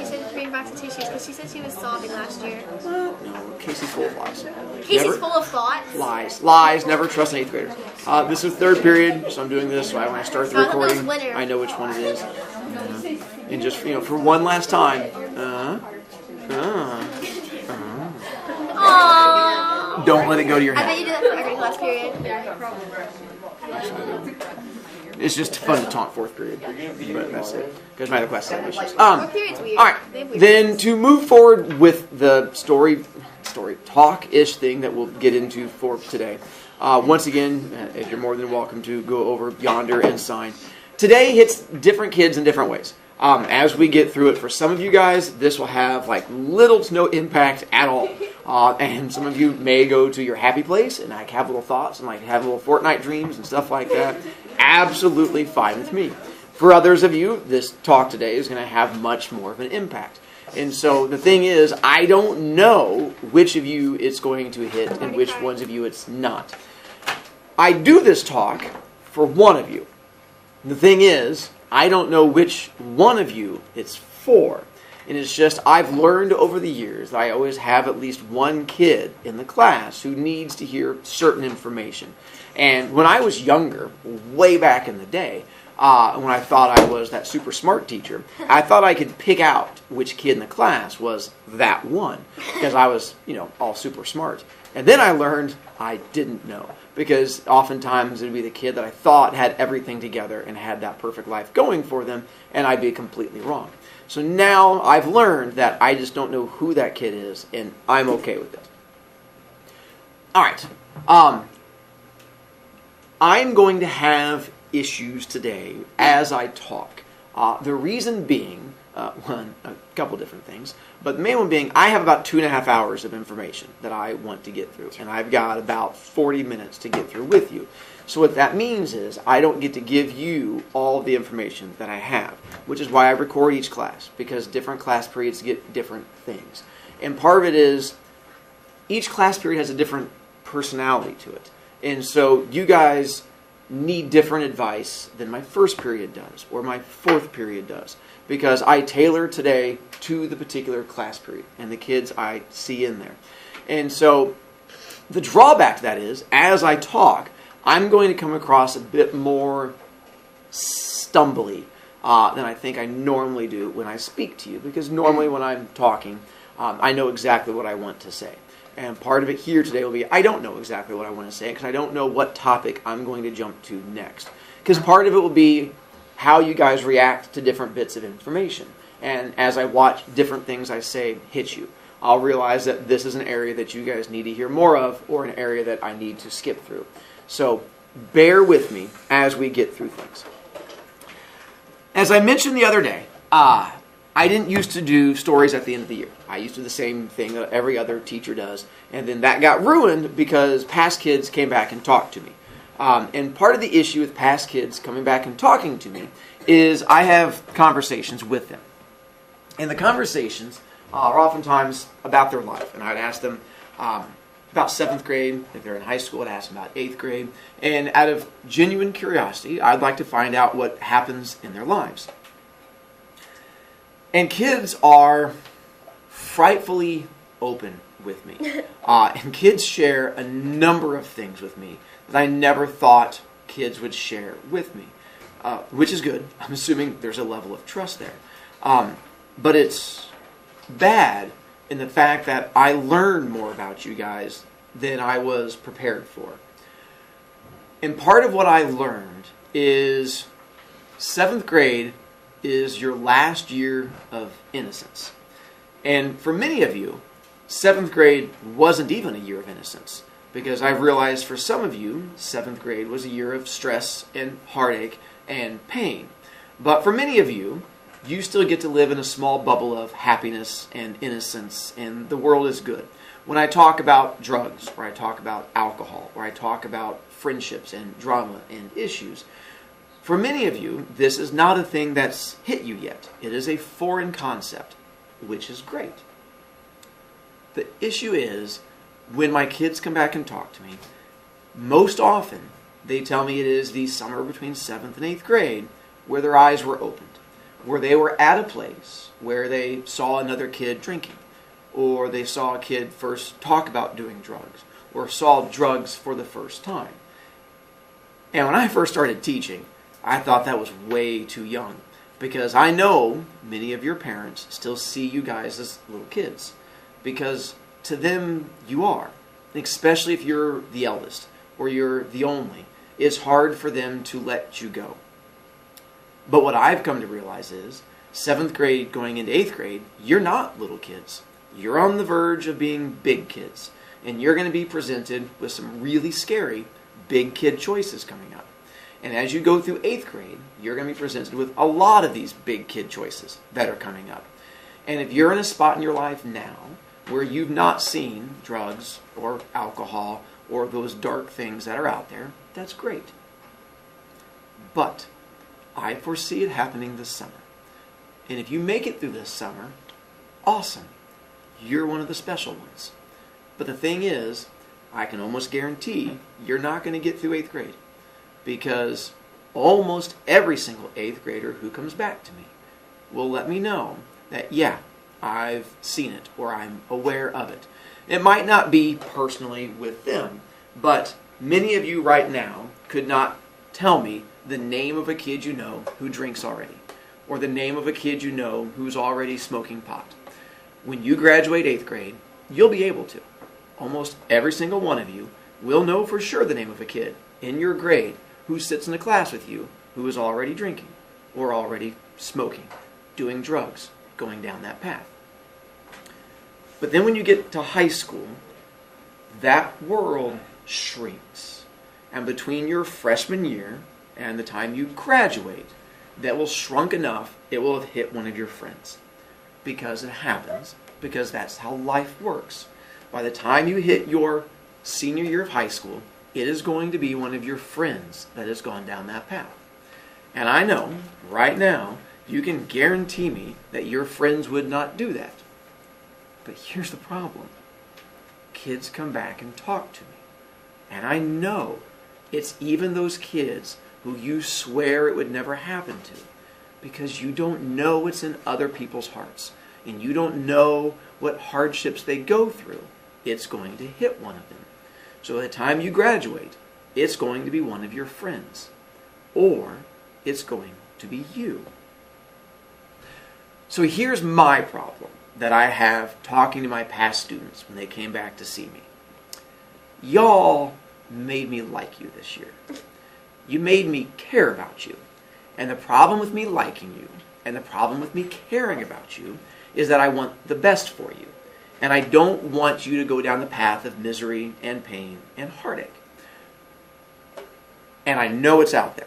she said bring back the tissues because she said she was sobbing last year. No, Casey's full of lies. Casey's full of thoughts? Lies. Never trust an 8th grader. This is 3rd period, so I'm doing this. So when I start the recording, I know which one it is. And just, for one last time. Aww. Don't let it go to your head. I bet you do that for every class period. Actually, I don't. It's just fun to taunt 4th period, but that's it. Because my other classes have issues. 4th period's weird. All right. Then to move forward with the story talk-ish thing that we'll get into for today. Once again, if you're more than welcome to go over yonder and sign. Today hits different kids in different ways. As we get through it, for some of you guys, this will have little to no impact at all. And some of you may go to your happy place and have little thoughts and have little Fortnite dreams and stuff like that. Absolutely fine with me. For others of you, this talk today is going to have much more of an impact. And so the thing is, I don't know which of you it's going to hit and which ones of you it's not. I do this talk for one of you. The thing is, I don't know which one of you it's for. And it's just, I've learned over the years that I always have at least one kid in the class who needs to hear certain information. And when I was younger, way back in the day, when I thought I was that super smart teacher, I thought I could pick out which kid in the class was that one. Because I was, all super smart. And then I learned I didn't know. Because oftentimes it would be the kid that I thought had everything together and had that perfect life going for them, and I'd be completely wrong. So now I've learned that I just don't know who that kid is, and I'm okay with it. All right. I'm going to have issues today as I talk. The reason being, a couple different things, but the main one being I have about 2.5 hours of information that I want to get through, and I've got about 40 minutes to get through with you. So what that means is I don't get to give you all the information that I have, which is why I record each class, because different class periods get different things. And part of it is each class period has a different personality to it. And so you guys need different advice than my 1st period does or my 4th period does, because I tailor today to the particular class period and the kids I see in there. And so the drawback to that is, as I talk, I'm going to come across a bit more stumbly than I think I normally do when I speak to you, because normally when I'm talking, I know exactly what I want to say. And part of it here today will be I don't know exactly what I want to say because I don't know what topic I'm going to jump to next. Because part of it will be how you guys react to different bits of information. And as I watch different things I say hit you, I'll realize that this is an area that you guys need to hear more of, or an area that I need to skip through. So bear with me as we get through things. As I mentioned the other day, I didn't used to do stories at the end of the year. I used to do the same thing that every other teacher does. And then that got ruined because past kids came back and talked to me. And part of the issue with past kids coming back and talking to me is I have conversations with them. And the conversations are oftentimes about their life. And I'd ask them about 7th grade. If they're in high school, I'd ask them about 8th grade. And out of genuine curiosity, I'd like to find out what happens in their lives. And kids are frightfully open with me. And kids share a number of things with me that I never thought kids would share with me. Which is good. I'm assuming there's a level of trust there. But it's bad in the fact that I learned more about you guys than I was prepared for. And part of what I learned is 7th grade is your last year of innocence. And for many of you, 7th grade wasn't even a year of innocence, because I've realized for some of you, 7th grade was a year of stress and heartache and pain. But for many of you, you still get to live in a small bubble of happiness and innocence, and the world is good. When I talk about drugs, or I talk about alcohol, or I talk about friendships and drama and issues, for many of you, this is not a thing that's hit you yet. It is a foreign concept, which is great. The issue is, when my kids come back and talk to me, most often they tell me it is the summer between 7th and 8th grade where their eyes were opened, where they were at a place where they saw another kid drinking, or they saw a kid first talk about doing drugs, or saw drugs for the first time. And when I first started teaching, I thought that was way too young, because I know many of your parents still see you guys as little kids, because to them you are, especially if you're the eldest or you're the only. It's hard for them to let you go. But what I've come to realize is 7th grade going into 8th grade, you're not little kids. You're on the verge of being big kids, and you're going to be presented with some really scary big kid choices coming up. And as you go through 8th grade, you're going to be presented with a lot of these big kid choices that are coming up. And if you're in a spot in your life now where you've not seen drugs or alcohol or those dark things that are out there, that's great. But I foresee it happening this summer. And if you make it through this summer, awesome. You're one of the special ones. But the thing is, I can almost guarantee you're not going to get through 8th grade, because almost every single 8th grader who comes back to me will let me know that, yeah, I've seen it or I'm aware of it. It might not be personally with them, but many of you right now could not tell me the name of a kid you know who drinks already, or the name of a kid you know who's already smoking pot. When you graduate 8th grade, you'll be able to. Almost every single one of you will know for sure the name of a kid in your grade who sits in a class with you who is already drinking or already smoking, doing drugs, going down that path. But then when you get to high school, that world shrinks. And between your freshman year and the time you graduate, that will shrunk enough it will have hit one of your friends. Because it happens, because that's how life works. By the time you hit your senior year of high school, it is going to be one of your friends that has gone down that path. And I know, right now, you can guarantee me that your friends would not do that. But here's the problem. Kids come back and talk to me. And I know it's even those kids who you swear it would never happen to, because you don't know what's in other people's hearts, and you don't know what hardships they go through. It's going to hit one of them. So by the time you graduate, it's going to be one of your friends, or it's going to be you. So here's my problem that I have talking to my past students when they came back to see me. Y'all made me like you this year. You made me care about you. And the problem with me liking you, and the problem with me caring about you, is that I want the best for you. And I don't want you to go down the path of misery and pain and heartache. And I know it's out there.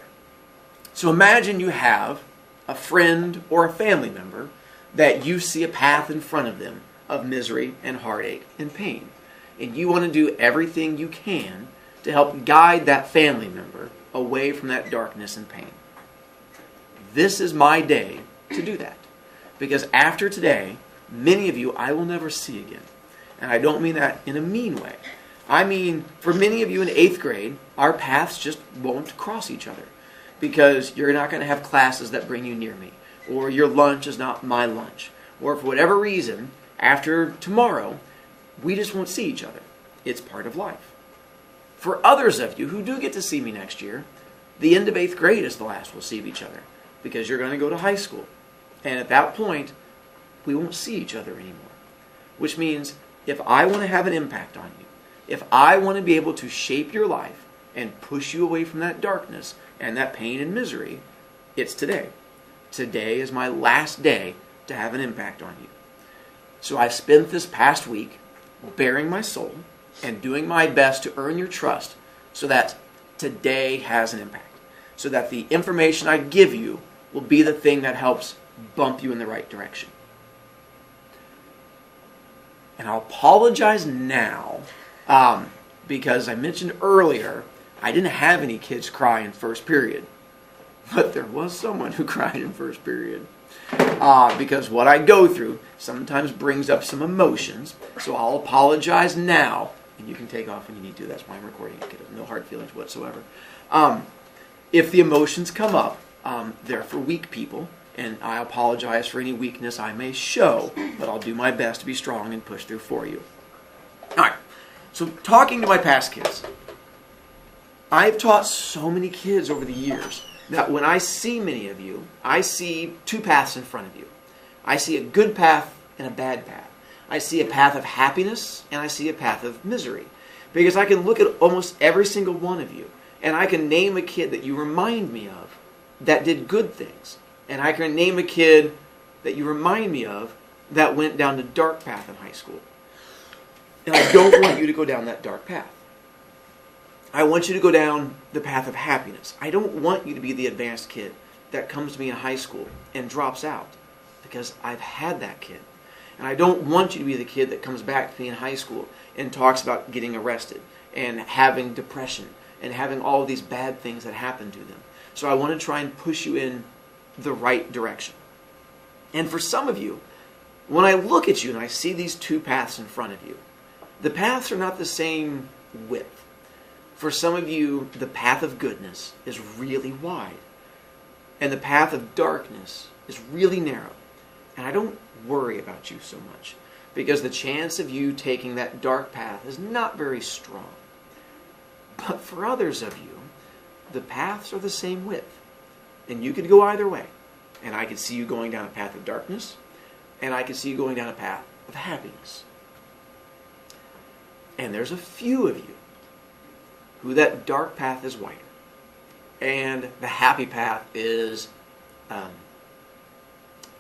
So imagine you have a friend or a family member that you see a path in front of them of misery and heartache and pain. And you want to do everything you can to help guide that family member away from that darkness and pain. This is my day to do that. Because after today, many of you I will never see again. And I don't mean that in a mean way. I mean, for many of you in 8th grade, our paths just won't cross each other. Because you're not going to have classes that bring you near me. Or your lunch is not my lunch. Or for whatever reason, after tomorrow, we just won't see each other. It's part of life. For others of you who do get to see me next year, the end of 8th grade is the last we'll see of each other. Because you're going to go to high school. And at that point, we won't see each other anymore. Which means, if I want to have an impact on you, if I want to be able to shape your life and push you away from that darkness and that pain and misery, it's today. Today is my last day to have an impact on you. So I spent this past week bearing my soul and doing my best to earn your trust so that today has an impact. So that the information I give you will be the thing that helps bump you in the right direction. And I'll apologize now because I mentioned earlier I didn't have any kids cry in first period. But there was someone who cried in first period. Because what I go through sometimes brings up some emotions. So I'll apologize now. And you can take off when you need to. That's why I'm recording it. No hard feelings whatsoever. If the emotions come up, they're for weak people. And I apologize for any weakness I may show, but I'll do my best to be strong and push through for you. All right, so talking to my past kids, I've taught so many kids over the years that when I see many of you, I see two paths in front of you. I see a good path and a bad path. I see a path of happiness and I see a path of misery. Because I can look at almost every single one of you and I can name a kid that you remind me of that did good things. And I can name a kid that you remind me of that went down the dark path in high school. And I don't want you to go down that dark path. I want you to go down the path of happiness. I don't want you to be the advanced kid that comes to me in high school and drops out, because I've had that kid. And I don't want you to be the kid that comes back to me in high school and talks about getting arrested and having depression and having all of these bad things that happen to them. So I want to try and push you in the right direction. And for some of you, when I look at you and I see these two paths in front of you, the paths are not the same width. For some of you, the path of goodness is really wide, and the path of darkness is really narrow. And I don't worry about you so much, because the chance of you taking that dark path is not very strong. But for others of you, the paths are the same width, and you could go either way. And I could see you going down a path of darkness, and I could see you going down a path of happiness. And there's a few of you who that dark path is wider, and the happy path is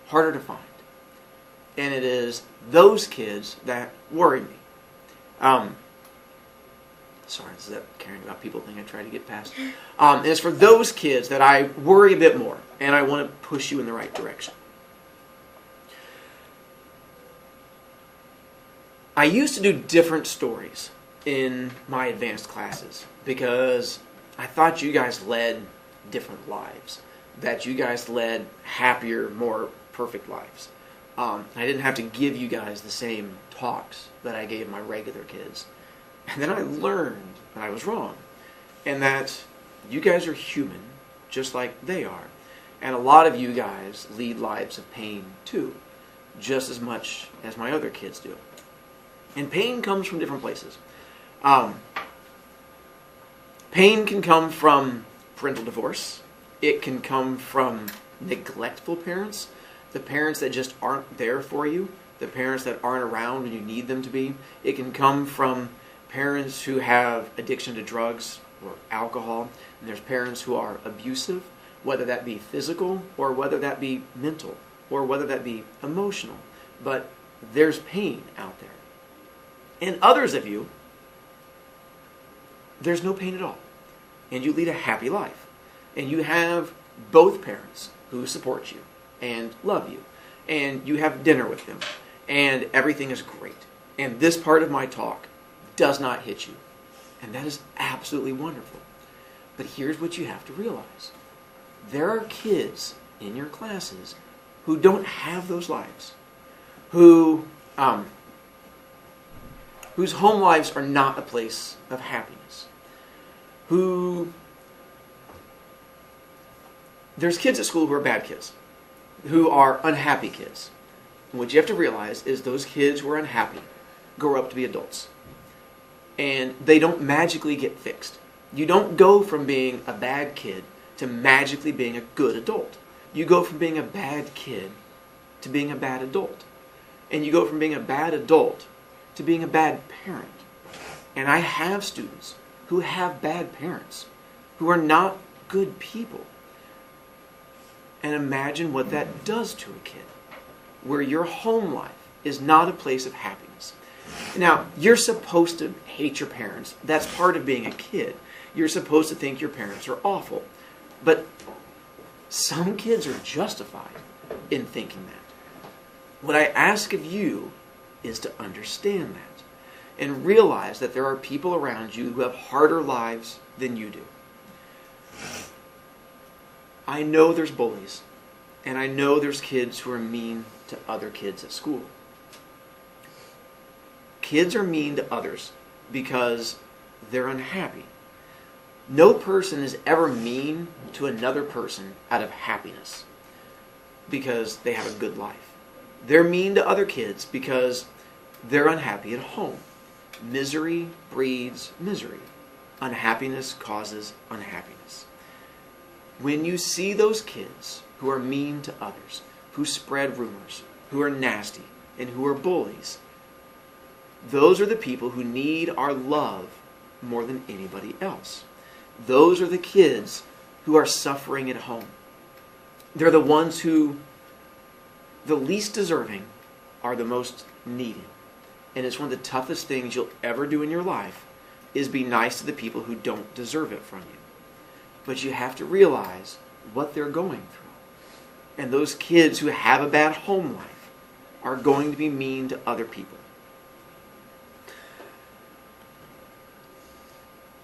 harder to find. And it is those kids that worry me. Sorry, is that caring about people thing I try to get past? And it's for those kids that I worry a bit more, and I want to push you in the right direction. I used to do different stories in my advanced classes because I thought you guys led different lives, that you guys led happier, more perfect lives. I didn't have to give you guys the same talks that I gave my regular kids. And then I learned that I was wrong, and that you guys are human just like they are. And a lot of you guys lead lives of pain too, just as much as my other kids do. And pain comes from different places. Pain can come from parental divorce. It can come from neglectful parents, the parents that just aren't there for you, the parents that aren't around when you need them to be. It can come from parents who have addiction to drugs or alcohol. And there's parents who are abusive, whether that be physical or whether that be mental or whether that be emotional. But there's pain out there. And others of you, there's no pain at all. And you lead a happy life. And you have both parents who support you and love you. And you have dinner with them. And everything is great. And this part of my talk does not hit you. And that is absolutely wonderful. But here's what you have to realize. There are kids in your classes who don't have those lives. Whose home lives are not a place of happiness. There's kids at school who are bad kids, who are unhappy kids. And what you have to realize is those kids who are unhappy grow up to be adults. And they don't magically get fixed. You don't go from being a bad kid to magically being a good adult. You go from being a bad kid to being a bad adult. And you go from being a bad adult to being a bad parent. And I have students who have bad parents, who are not good people. And imagine what that does to a kid, where your home life is not a place of happiness. Now, you're supposed to hate your parents. That's part of being a kid. You're supposed to think your parents are awful. But some kids are justified in thinking that. What I ask of you is to understand that and realize that there are people around you who have harder lives than you do. I know there's bullies, and I know there's kids who are mean to other kids at school. Kids are mean to others because they're unhappy. No person is ever mean to another person out of happiness. because they have a good life. They're mean to other kids because they're unhappy at home. Misery breeds misery. Unhappiness causes unhappiness. When you see those kids who are mean to others, who spread rumors, who are nasty, and who are bullies, those are the people who need our love more than anybody else. Those are the kids who are suffering at home. They're the ones who, the least deserving, are the most needed. And it's one of the toughest things you'll ever do in your life is be nice to the people who don't deserve it from you. But you have to realize what they're going through. And those kids who have a bad home life are going to be mean to other people.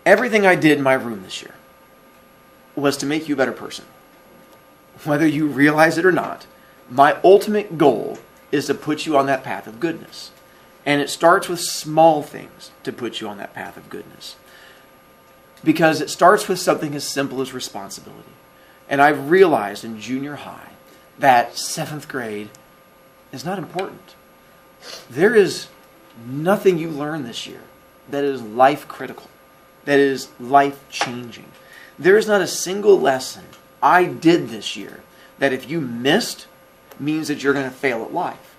Everything I did in my room this year was to make you a better person. Whether you realize it or not, my ultimate goal is to put you on that path of goodness. And it starts with small things to put you on that path of goodness. Because it starts with something as simple as responsibility. And I've realized in junior high that 7th grade is not important. There is nothing you learn this year that is life critical, that is life changing. There is not a single lesson I did this year that if you missed means that you're going to fail at life.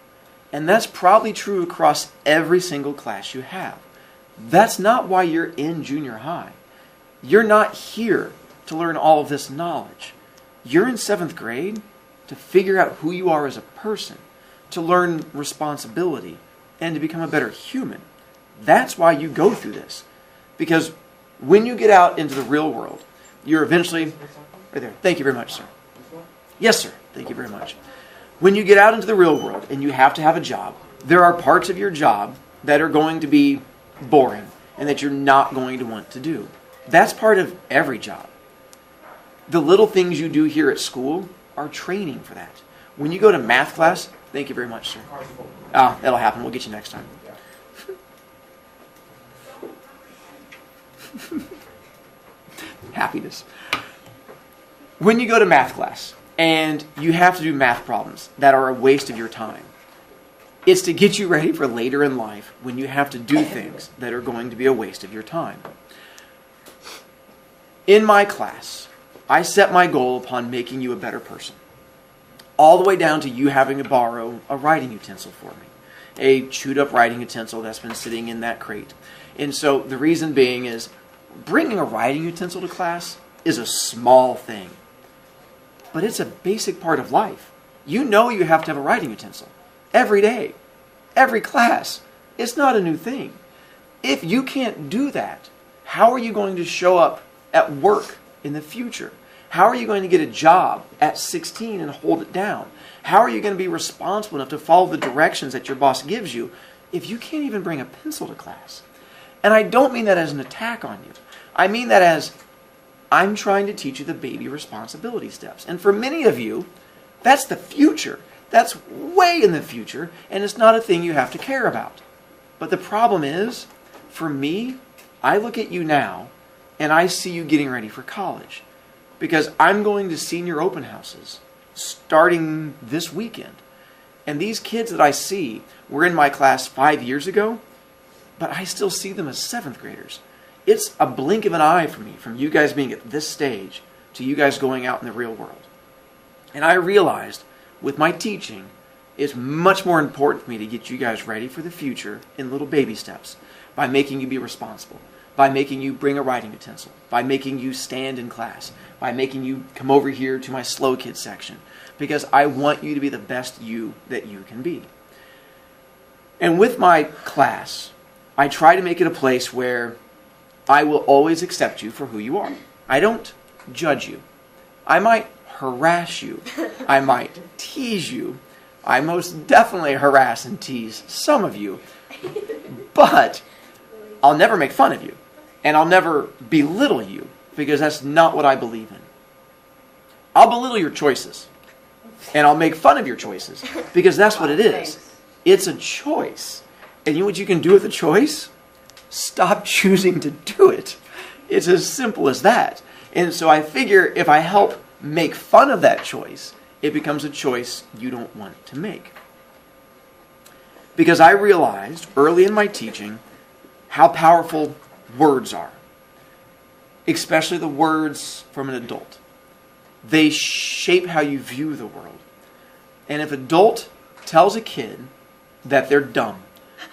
And that's probably true across every single class you have. That's not why you're in junior high. You're not here to learn all of this knowledge. You're in 7th grade to figure out who you are as a person, to learn responsibility, and to become a better human. That's why you go through this. Because when you get out into the real world, you're eventually... Right there. Thank you very much, sir. Yes, sir. Thank you very much. When you get out into the real world and you have to have a job, there are parts of your job that are going to be boring and that you're not going to want to do. That's part of every job. The little things you do here at school are training for that. When you go to math class, thank you very much, sir. That'll happen. We'll get you next time. Happiness. When you go to math class and you have to do math problems that are a waste of your time, it's to get you ready for later in life when you have to do things that are going to be a waste of your time. In my class, I set my goal upon making you a better person. All the way down to you having to borrow a writing utensil for me. A chewed up writing utensil that's been sitting in that crate. And so the reason being is bringing a writing utensil to class is a small thing. But it's a basic part of life. You know you have to have a writing utensil. Every day. Every class. It's not a new thing. If you can't do that, how are you going to show up at work in the future? How are you going to get a job at 16 and hold it down? How are you going to be responsible enough to follow the directions that your boss gives you if you can't even bring a pencil to class? And I don't mean that as an attack on you. I mean that as I'm trying to teach you the baby responsibility steps. And for many of you, that's the future. That's way in the future, and it's not a thing you have to care about. But the problem is, for me, I look at you now, and I see you getting ready for college. Because I'm going to senior open houses starting this weekend. And these kids that I see were in my class 5 years ago, but I still see them as 7th graders. It's a blink of an eye for me, from you guys being at this stage to you guys going out in the real world. And I realized with my teaching, it's much more important for me to get you guys ready for the future in little baby steps by making you be responsible, by making you bring a writing utensil, by making you stand in class, by making you come over here to my slow kids section, because I want you to be the best you that you can be. And with my class, I try to make it a place where I will always accept you for who you are. I don't judge you. I might harass you. I might tease you. I most definitely harass and tease some of you. But I'll never make fun of you. And I'll never belittle you, because that's not what I believe in. I'll belittle your choices. And I'll make fun of your choices, because that's what it is. It's a choice. And you know what you can do with a choice? Stop choosing to do it. It's as simple as that. And so I figure if I help make fun of that choice, it becomes a choice you don't want to make. Because I realized early in my teaching how powerful words are, especially the words from an adult. They shape how you view the world. And if an adult tells a kid that they're dumb,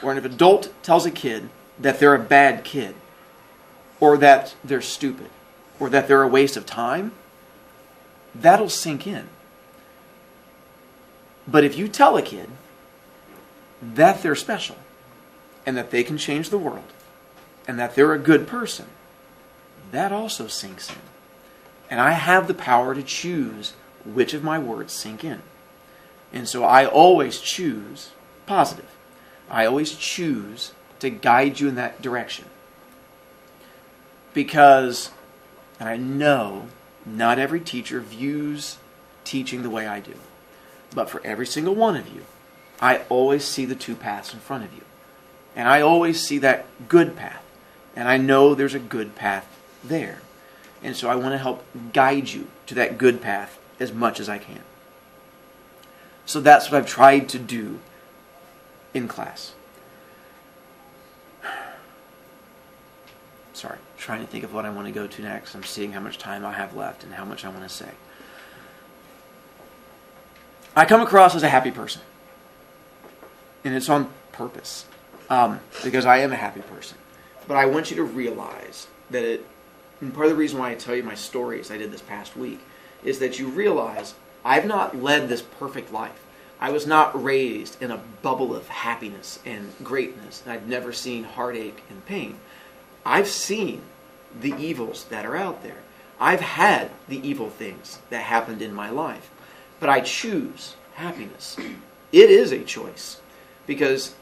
or if an adult tells a kid that they're a bad kid, or that they're stupid, or that they're a waste of time, that'll sink in. But if you tell a kid that they're special, and that they can change the world, and that they're a good person, that also sinks in. And I have the power to choose which of my words sink in. And so I always choose positive. I always choose to guide you in that direction. Because, and I know not every teacher views teaching the way I do. But for every single one of you, I always see the two paths in front of you. And I always see that good path. And I know there's a good path there. And so I want to help guide you to that good path as much as I can. So that's what I've tried to do in class. Sorry, trying to think of what I want to go to next. I'm seeing how much time I have left and how much I want to say. I come across as a happy person. And it's on purpose. Because I am a happy person. But I want you to realize that and part of the reason why I tell you my stories I did this past week is that you realize I've not led this perfect life. I was not raised in a bubble of happiness and greatness. I've never seen heartache and pain. I've seen the evils that are out there. I've had the evil things that happened in my life. But I choose happiness. It is a choice. Because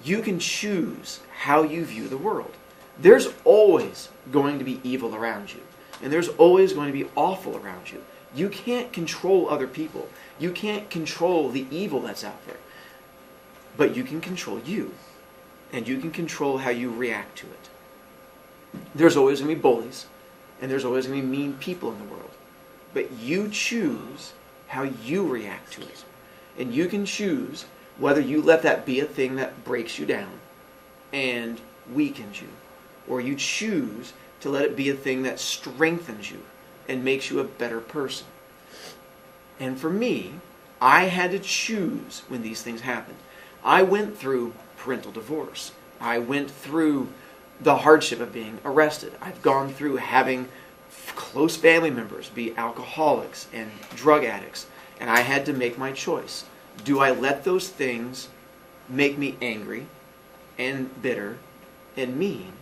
you can choose how you view the world. There's always going to be evil around you. And there's always going to be awful around you. You can't control other people. You can't control the evil that's out there. But you can control you. And you can control how you react to it. There's always going to be bullies. And there's always going to be mean people in the world. But you choose how you react to it. And you can choose whether you let that be a thing that breaks you down and weakens you, or you choose to let it be a thing that strengthens you and makes you a better person. And for me, I had to choose when these things happened. I went through parental divorce. I went through the hardship of being arrested. I've gone through having close family members be alcoholics and drug addicts. And I had to make my choice. Do I let those things make me angry and bitter and mean?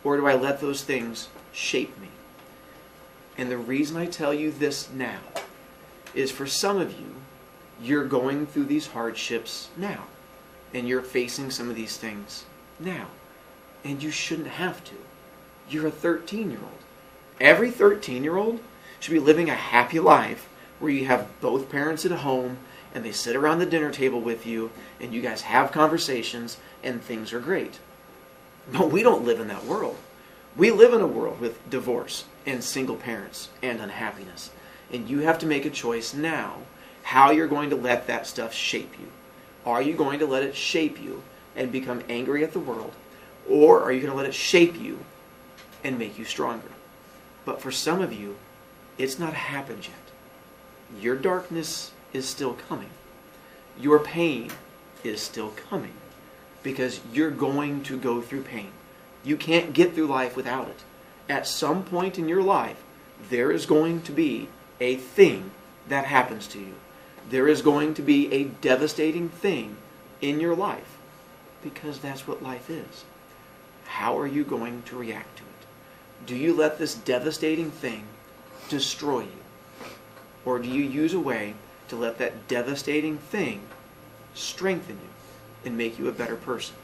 Or do I let those things shape me? And the reason I tell you this now is for some of you, you're going through these hardships now. And you're facing some of these things now. And you shouldn't have to. You're a 13-year-old. Every 13-year-old should be living a happy life where you have both parents at home and they sit around the dinner table with you and you guys have conversations and things are great. But we don't live in that world. We live in a world with divorce and single parents and unhappiness. And you have to make a choice now how you're going to let that stuff shape you. Are you going to let it shape you and become angry at the world? Or are you going to let it shape you and make you stronger? But for some of you, it's not happened yet. Your darkness is still coming. Your pain is still coming. Because you're going to go through pain. You can't get through life without it. At some point in your life, there is going to be a thing that happens to you. There is going to be a devastating thing in your life. Because that's what life is. How are you going to react to it? Do you let this devastating thing destroy you? Or do you use a way to let that devastating thing strengthen you and make you a better person?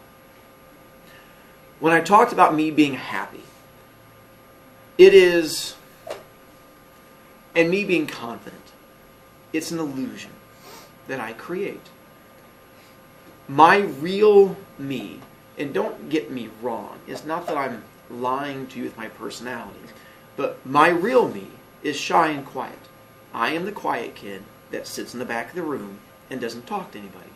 When I talked about me being happy, it is, and me being confident, it's an illusion that I create. My real me, and don't get me wrong, it's not that I'm lying to you with my personality, but my real me is shy and quiet. I am the quiet kid that sits in the back of the room and doesn't talk to anybody.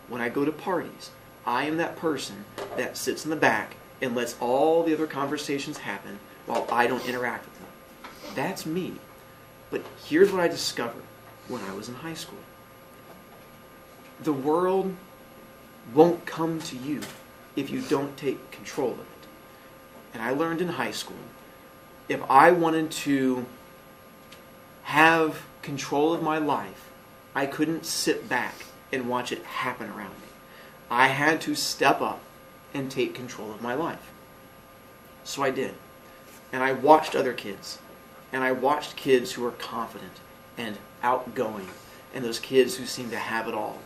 When I go to parties, I am that person that sits in the back and lets all the other conversations happen while I don't interact with them. That's me. But here's what I discovered when I was in high school. The world won't come to you if you don't take control of it. And I learned in high school, if I wanted to have control of my life, I couldn't sit back and watch it happen around me. I had to step up and take control of my life. So I did. And I watched other kids. And I watched kids who were confident and outgoing, and those kids who seemed to have it all.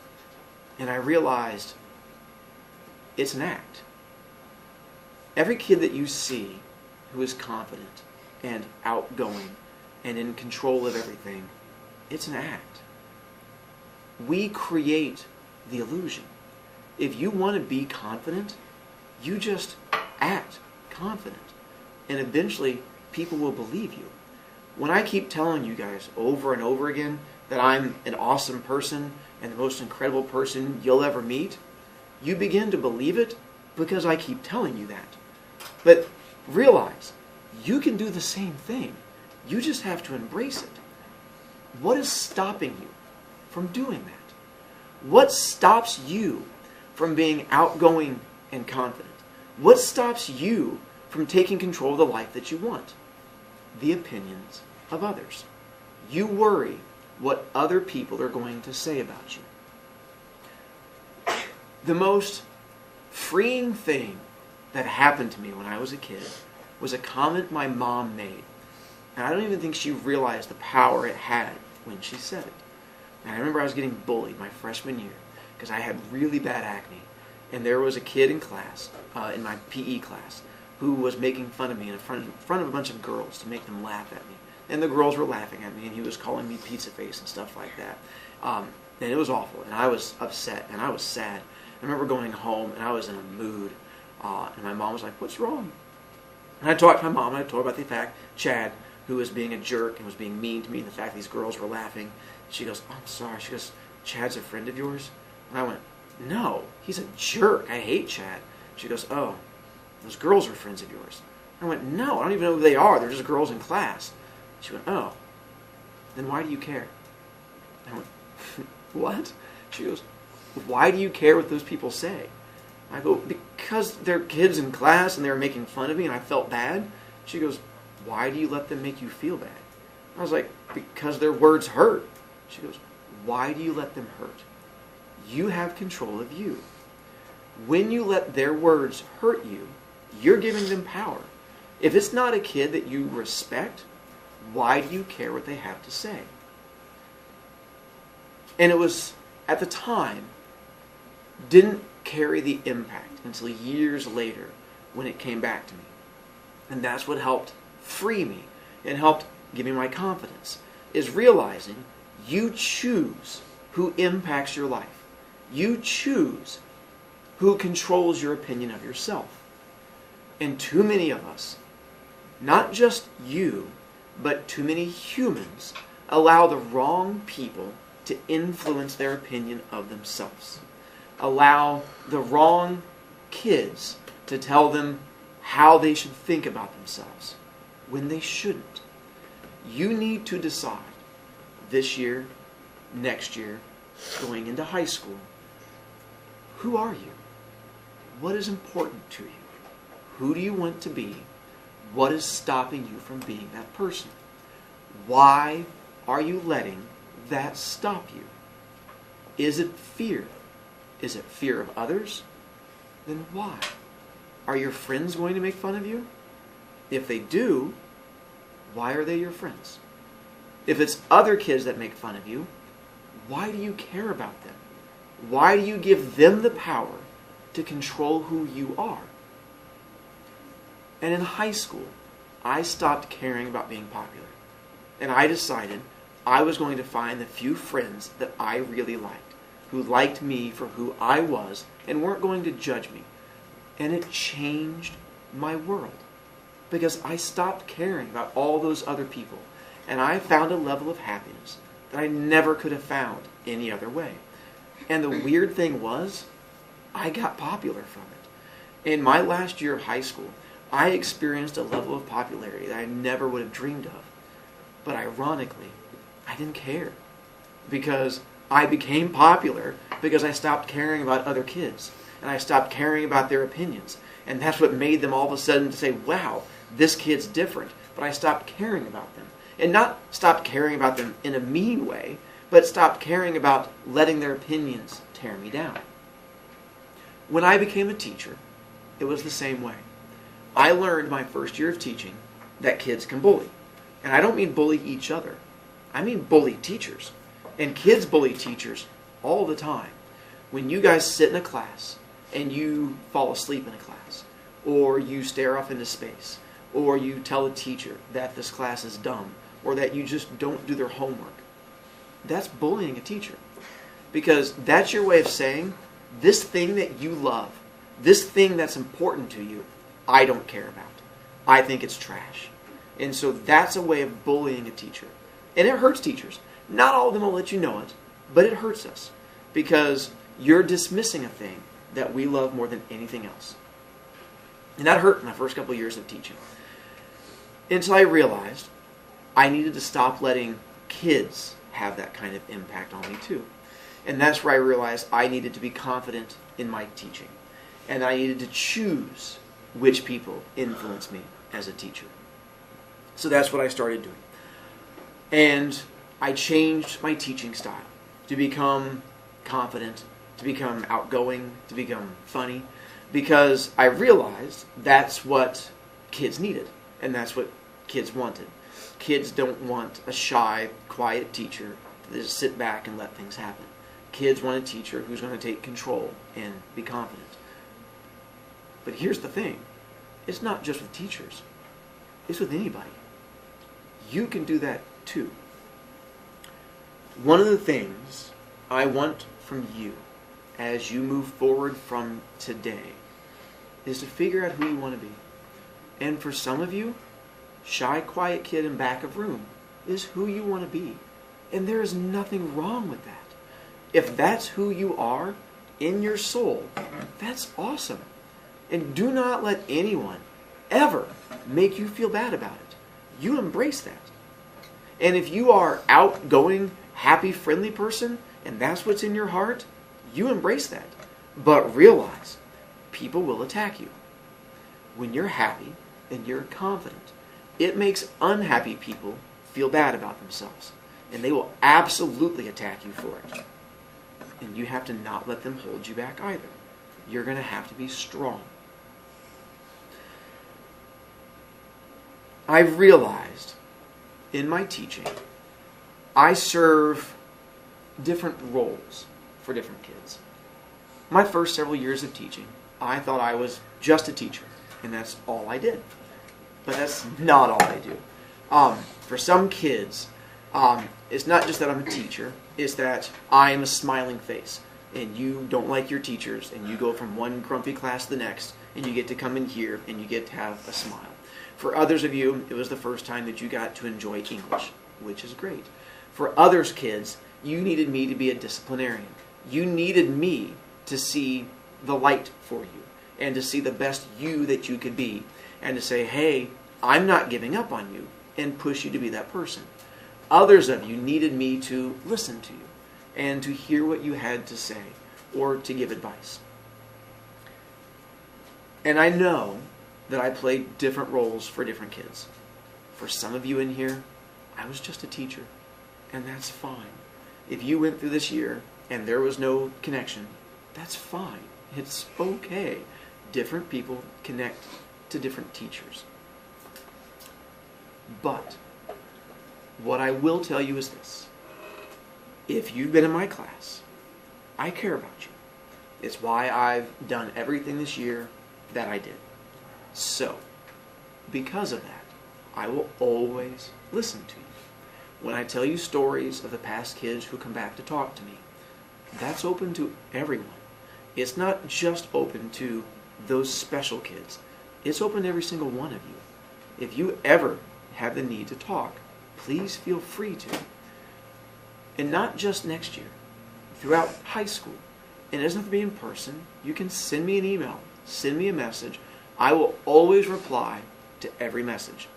And I realized it's an act. Every kid that you see who is confident and outgoing and in control of everything, it's an act. We create the illusion. If you want to be confident, you just act confident. And eventually, people will believe you. When I keep telling you guys over and over again that I'm an awesome person and the most incredible person you'll ever meet, you begin to believe it because I keep telling you that. But realize, you can do the same thing. You just have to embrace it. What is stopping you from doing that? What stops you from being outgoing and confident? What stops you from taking control of the life that you want? The opinions of others. You worry what other people are going to say about you. The most freeing thing that happened to me when I was a kid was a comment my mom made. And I don't even think she realized the power it had when she said it. And I remember I was getting bullied my freshman year because I had really bad acne. And there was a kid in class, in my PE class, who was making fun of me in front of a bunch of girls to make them laugh at me. And the girls were laughing at me, and he was calling me pizza face and stuff like that. And it was awful, and I was upset, and I was sad. I remember going home, and I was in a mood, and my mom was like, "What's wrong?" And I talked to my mom, and I told her about the fact, Chad, who was being a jerk and was being mean to me, and the fact these girls were laughing. She goes, "Oh, I'm sorry." She goes, "Chad's a friend of yours?" And I went, "No, he's a jerk. I hate Chad." She goes, "Oh, those girls are friends of yours." I went, "No, I don't even know who they are. They're just girls in class." She went, "Oh, then why do you care?" I went, "What?" She goes, "Why do you care what those people say?" I go, "Because they're kids in class and they were making fun of me and I felt bad." She goes, "Why do you let them make you feel bad?" I was like, "Because their words hurt." She goes, "Why do you let them hurt? You have control of you. When you let their words hurt you, you're giving them power. If it's not a kid that you respect, why do you care what they have to say?" And it was, at the time, didn't carry the impact until years later when it came back to me. And that's what helped free me and helped give me my confidence, is realizing you choose who impacts your life. You choose who controls your opinion of yourself. And too many of us, not just you, but too many humans, allow the wrong people to influence their opinion of themselves. Allow the wrong kids to tell them how they should think about themselves when they shouldn't. You need to decide this year, next year, going into high school, who are you? What is important to you? Who do you want to be? What is stopping you from being that person? Why are you letting that stop you? Is it fear? Is it fear of others? Then why? Are your friends going to make fun of you? If they do, why are they your friends? If it's other kids that make fun of you, why do you care about them? Why do you give them the power to control who you are? And in high school, I stopped caring about being popular. And I decided I was going to find the few friends that I really liked, who liked me for who I was and weren't going to judge me. And it changed my world. Because I stopped caring about all those other people. And I found a level of happiness that I never could have found any other way. And the weird thing was, I got popular from it. In my last year of high school, I experienced a level of popularity that I never would have dreamed of. But ironically, I didn't care. Because I became popular because I stopped caring about other kids. And I stopped caring about their opinions. And that's what made them all of a sudden to say, wow, this kid's different. But I stopped caring about them. And not stopped caring about them in a mean way, but stopped caring about letting their opinions tear me down. When I became a teacher, it was the same way. I learned my first year of teaching that kids can bully. And I don't mean bully each other. I mean bully teachers. And kids bully teachers all the time. When you guys sit in a class and you fall asleep in a class, or you stare off into space, or you tell a teacher that this class is dumb, or that you just don't do their homework, that's bullying a teacher. Because that's your way of saying, this thing that you love, this thing that's important to you, I don't care about. I think it's trash. And so that's a way of bullying a teacher. And it hurts teachers. Not all of them will let you know it, but it hurts us. Because you're dismissing a thing that we love more than anything else. And that hurt my first couple of years of teaching. Until I realized I needed to stop letting kids have that kind of impact on me too. And that's where I realized I needed to be confident in my teaching. And I needed to choose which people influence me as a teacher. So that's what I started doing. And I changed my teaching style to become confident, to become outgoing, to become funny, because I realized that's what kids needed, and that's what kids wanted. Kids don't want a shy, quiet teacher to just sit back and let things happen. Kids want a teacher who's going to take control and be confident. But here's the thing. It's not just with teachers. It's with anybody. You can do that too. One of the things I want from you as you move forward from today is to figure out who you want to be. And for some of you, shy, quiet kid in back of room is who you want to be. And there is nothing wrong with that. If that's who you are in your soul, that's awesome. And do not let anyone ever make you feel bad about it. You embrace that. And if you are outgoing, happy, friendly person, and that's what's in your heart, you embrace that. But realize, people will attack you. When you're happy and you're confident, it makes unhappy people feel bad about themselves. And they will absolutely attack you for it. And you have to not let them hold you back either. You're going to have to be strong. I've realized in my teaching, I serve different roles for different kids. My first several years of teaching, I thought I was just a teacher, and that's all I did. But that's not all I do. For some kids, it's not just that I'm a teacher, it's that I'm a smiling face, and you don't like your teachers, and you go from one grumpy class to the next, and you get to come in here, and you get to have a smile. For others of you, it was the first time that you got to enjoy English, which is great. For others kids, you needed me to be a disciplinarian. You needed me to see the light for you, and to see the best you that you could be, and to say, hey, I'm not giving up on you, and push you to be that person. Others of you needed me to listen to you, and to hear what you had to say, or to give advice. And I know that I played different roles for different kids. For some of you in here, I was just a teacher, and that's fine. If you went through this year and there was no connection, that's fine. It's okay. Different people connect to different teachers. But what I will tell you is this. If you've been in my class, I care about you. It's why I've done everything this year that I did. So, because of that, I will always listen to you. When I tell you stories of the past kids who come back to talk to me, that's open to everyone. It's not just open to those special kids. It's open to every single one of you. If you ever have the need to talk, please feel free to. And not just next year, throughout high school. And it doesn't have to be in person. You can send me an email, send me a message. I will always reply to every message.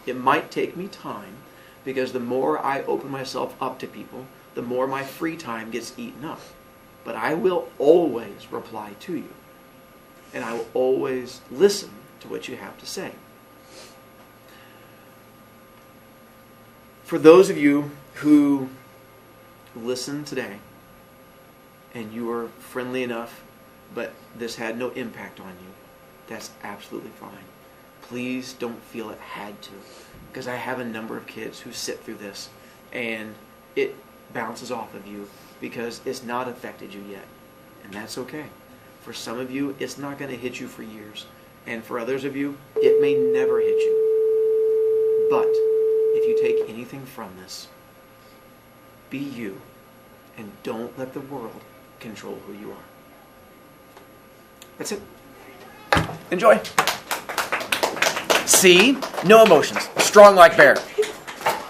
It might take me time, because the more I open myself up to people, the more my free time gets eaten up. But I will always reply to you. And I will always listen to what you have to say. For those of you who listen today, and you are friendly enough, but this had no impact on you, that's absolutely fine. Please don't feel it had to, because I have a number of kids who sit through this, and it bounces off of you because it's not affected you yet, and that's okay. For some of you, it's not going to hit you for years, and for others of you, it may never hit you. But if you take anything from this, be you, and don't let the world control who you are. That's it. Enjoy. See? No emotions. Strong like bear.